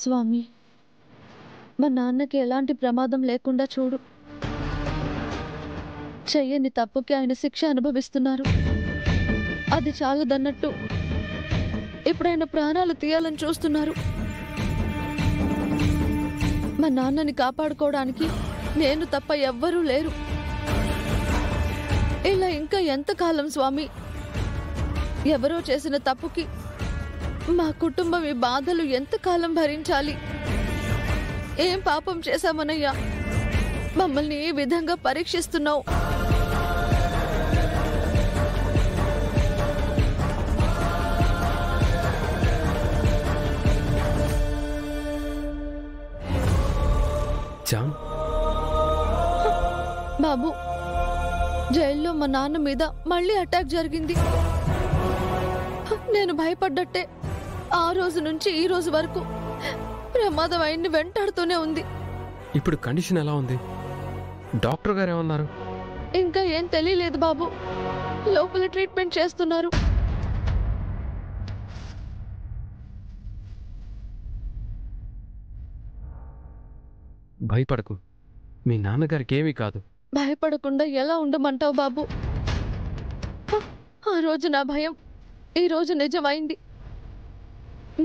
స్వామి, మా నాన్నకి ఎలాంటి ప్రమాదం లేకుండా చూడు. చెయ్యని తప్పుకి ఆయన శిక్ష అనుభవిస్తున్నారు. అది చాలదన్నట్టు ఇప్పుడు ఆయన ప్రాణాలు తీయాలని చూస్తున్నారు. మా నాన్నని కాపాడుకోవడానికి నేను తప్ప ఎవ్వరూ లేరు. ఇలా ఇంకా ఎంతకాలం స్వామి? ఎవరో చేసిన తప్పుకి మా కుటుంబం ఈ బాధలు ఎంతకాలం భరించాలి? ఏం పాపం చేశామనయ్యా మమ్మల్ని ఈ విధంగా పరీక్షిస్తున్నావు? బాబు, జైల్లో మా నాన్న మీద మళ్ళీ అటాక్ జరిగింది. నేను భయపడ్డట్టే ఆ రోజు నుంచి ఈ రోజు వరకు ప్రమాదం ఆయన్ని వెంటాడుతూనే ఉంది. ఇప్పుడు కండిషన్ ఎలా ఉంది? డాక్టర్ గారు ఏమన్నారు? ఇంకా ఏం తెలియలేదు బాబు. లోపల ట్రీట్మెంట్ చేస్తున్నారు. భయపడకు, మీ నాన్నగారికి ఏమీ కాదు. భయపడకుండా ఎలా ఉండమంటావు బాబు? ఆ రోజు నా భయం ఈ రోజు నిజమైంది.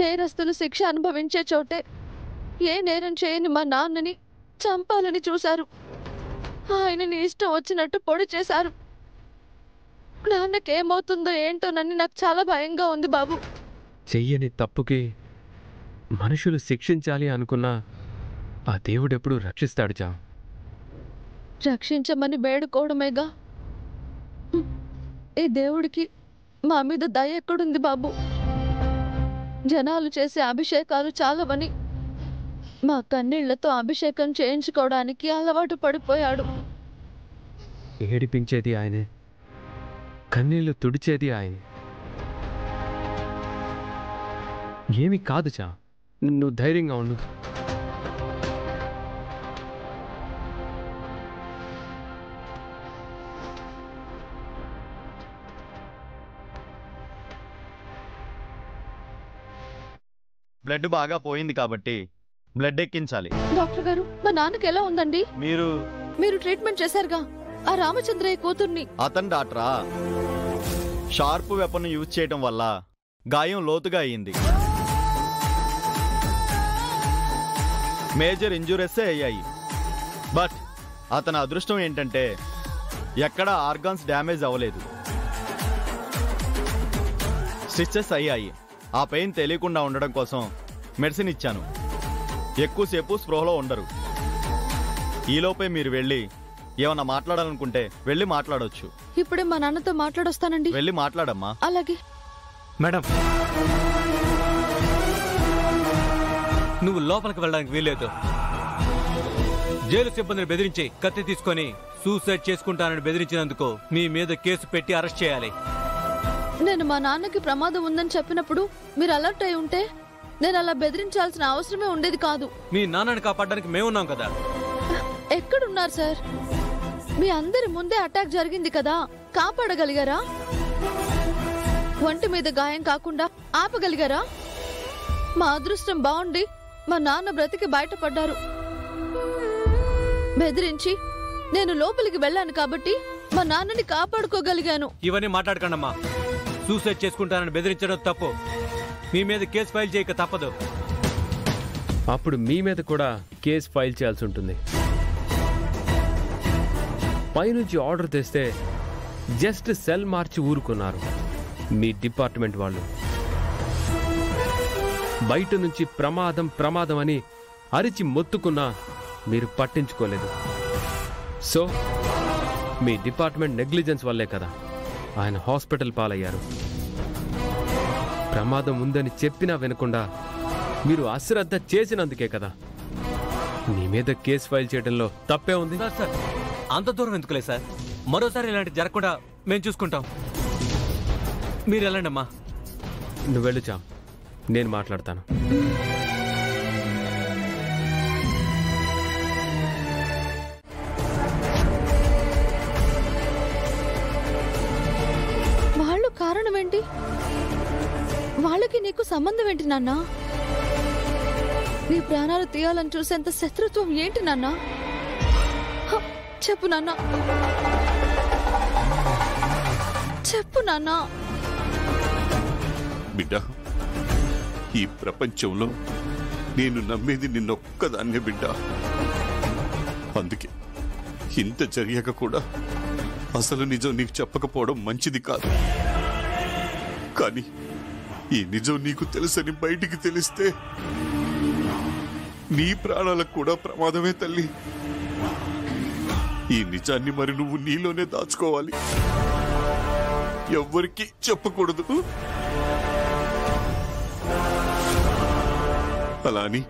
నేరస్తులు శిక్ష అనుభవించే చోటే ఏ నేరం చేయని మా నాన్నని చంపాలని చూశారు. ఆయనని ఇష్టం వచ్చినట్టు పొడి చేశారు. నాన్నకేమవుతుందో ఏంటోనని నాకు చాలా భయంగా ఉంది బాబు. చెయ్యని తప్పుకి మనుషులు శిక్షించాలి అనుకున్నా ఆ దేవుడెప్పుడు రక్షిస్తాడు జా. రక్షించమని వేడుకోవడమేగా. ఈ దేవుడికి మా మీద దయ ఎక్కడుంది బాబు? జనాలు చేసే అభిషేకాలు చాలవని మా కన్నీళ్లతో అభిషేకం చేయించుకోవడానికి అలవాటు పడిపోయాడు. ఏడిపించేది ఆయనే, కన్నీళ్లు తుడిచేది ఆయనే. ఏమీ కాదు చా, నువ్వు ధైర్యంగా ఉండు. బ్లడ్ బాగా పోయింది కాబట్టి బ్లడ్ ఎక్కించాలి. డాక్టర్ గారు, మా నాన్నకి ఎలా ఉందండి? మీరు ట్రీట్మెంట్ చేశారుగా ఆ రామచంద్రయ్య కూతుర్ని. అతను డాక్టరా? షార్ప్ వెపన్ యూజ్ చేయడం వల్ల గాయం లోతుగా అయ్యింది. మేజర్ ఇంజురీసే అయ్యాయి. బట్ అతని అదృష్టం ఏంటంటే ఎక్కడా ఆర్గాన్స్ డ్యామేజ్ అవ్వలేదు. స్టిచెస్ అయ్యాయి. ఆ పెయిన్ తెలియకుండా ఉండడం కోసం మెడిసిన్ ఇచ్చాను. ఎక్కువసేపు స్పృహలో ఉండరు. ఈలోపే మీరు వెళ్ళి ఏమన్నా మాట్లాడాలనుకుంటే వెళ్ళి మాట్లాడవచ్చు. ఇప్పుడే మా నాన్నతో మాట్లాడొస్తానండి. వెళ్ళి మాట్లాడమ్మా. అలాగే. మేడం, నువ్వు లోపలికి వెళ్ళడానికి వీల్లేదు. జైలు సిబ్బందిని బెదిరించి కత్తి తీసుకొని సూసైడ్ చేసుకుంటానని బెదిరించినందుకు మీ మీద కేసు పెట్టి అరెస్ట్ చేయాలి. నేను మా నాన్నకి ప్రమాదం ఉందని చెప్పినప్పుడు మీరు అలర్ట్ అయి ఉంటే నేను అలా బెదిరించాల్సిన అవసరమే ఉండేది కాదు. మీ నాన్నని కాపాడడానికి మేమున్నాం కదా. ఎక్కడున్నారు సార్? మీ అందరి ముందే అటాక్ జరిగింది కదా, కాపాడగలిగారా? ఒంటి మీద గాయం కాకుండా ఆపగలిగారా? మా అదృష్టం బాగుండి మా నాన్న బ్రతికి బయటపడ్డారు. బెదిరించి నేను లోపలికి వెళ్ళాను కాబట్టి మా నాన్నని కాపాడుకోగలిగాను. ఇవన్నీ మాట్లాడకండమ్మా. సూసైడ్ చేసుకుంటానని బెదిరించడం తప్పు. మీ మీద కేసు ఫైల్ చేయక తప్పదు. అప్పుడు మీ మీద కూడా కేసు ఫైల్ చేయాల్సి ఉంటుంది. పైనుంచి ఆర్డర్ తెస్తే జస్ట్ సెల్ మార్చి ఊరుకున్నారు మీ డిపార్ట్మెంట్ వాళ్ళు. బయట నుంచి ప్రమాదం ప్రమాదం అని అరిచి మొత్తుకున్నా మీరు పట్టించుకోలేదు. సో మీ డిపార్ట్మెంట్ నెగ్లిజెన్స్ వల్లే కదా ఆయన హాస్పిటల్ పాలయ్యారు. ప్రమాదం ఉందని చెప్పినా వినకుండా మీరు అశ్రద్ధ చేసినందుకే కదా. నీ మీద కేసు ఫైల్ చేయడంలో తప్పే ఉంది. సార్ సార్ అంత దూరం ఎందుకులే సార్, మరోసారి ఇలాంటి జరగకుండా మేము చూసుకుంటాం. మీరు వెళ్ళండి అమ్మా. నువ్వు వెళ్ళు చామ్, నేను మాట్లాడతాను. వాళ్ళు కారణం ఏంటి? వాళ్ళకి నీకు సంబంధం ఏంటి నాన్న? నీ ప్రాణాలు తీయాలని చూసేంత శత్రుత్వం ఏంటి నాన్న? చెప్పు నాన్న, చెప్పు నాన్న. బిడ్డ, ఈ ప్రపంచంలో నేను నమ్మేది నిన్నొక్కదాన్నే బిడ్డ. అందుకే ఇంత జరిగాక కూడా అసలు నిజం నీకు చెప్పకపోవడం మంచిది కాదు. కానీ ఈ నిజం నీకు తెలుసని బయటికి తెలిస్తే నీ ప్రాణాలకు కూడా ప్రమాదమే తల్లి. ఈ నిజాన్ని మరి నువ్వు నీలోనే దాచుకోవాలి, ఎవ్వరికీ చెప్పకూడదు. అలా అని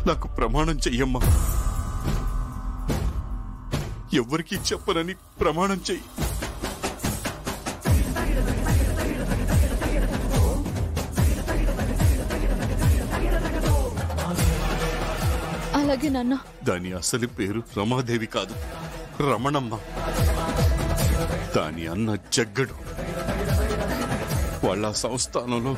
నాకు ప్రమాణం చెయ్యమ్మా. ఎవ్వరికీ చెప్పనని ప్రమాణం చెయ్యి. అలాగే నాన్న. దాని అసలు పేరు రమాదేవి కాదు, రమణమ్మ. దాని అన్న జగ్గడు. వాళ్ళ సంస్థానంలో